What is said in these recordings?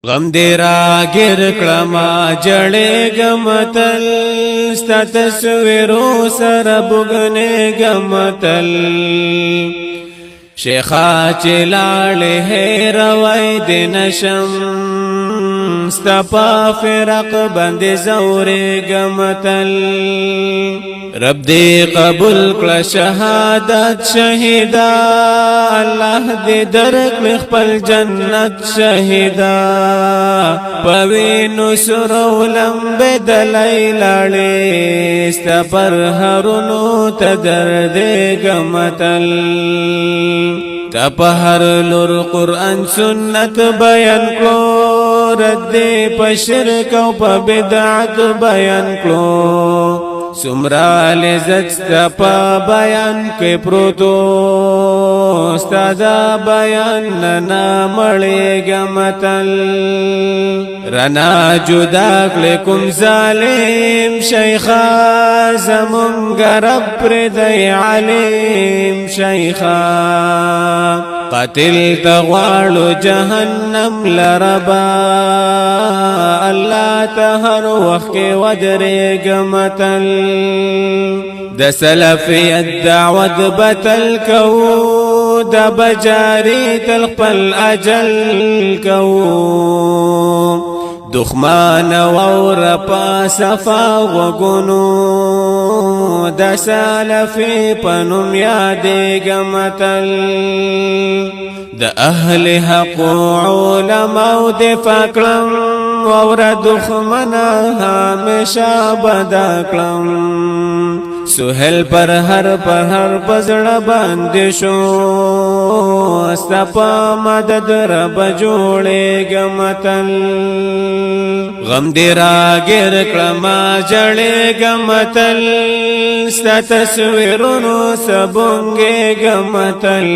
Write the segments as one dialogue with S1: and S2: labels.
S1: غم دې راګر کړما جړېږم تل ستا تصویرو سره بوږنېږم تل شیخا چې لاړې هېروی دې نشم ستا په فراق باندې زورېږم تل رب دې قبول کړه شهادت شهیدا الله دې درکړي خپل جنت شهیدا په وینو سرو لمبې دلای لاړې ستا پر هرونو ته دردېږم تل تا په هر لور قرآن سنت بیان کړو رد په شرک او په بدعت بیان کړو سمرا لذت ستا پا بیان کے پروتو ستا دا بیان ننا مڑے گمتل رنا جدا کلکم ظالم شیخا زمونگا رب پردی علیم شیخا قتل تغوالو جہنم لربا اللہ تہر وقت ودرے گمتل د سلفیت دعوت بتل کو د بجاری تلقل اجل کو دخمان وور پا صفا وگنو د سلفی پنم یادیگم تل د اهل حق علماء دفاع کړم وور دخمنا همیشه بدا کړم سهل پر هر پزړه باندې شو ستا په مدد رب جوړېږم تل غم دې راګر کړما جړېږم تل ستا تصویرونو سبونګېږم تل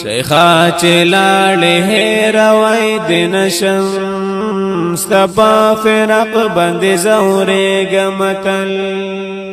S1: شیخا چې لاړې هېروی دې نشم ستا په فراق باندې زورېږم تل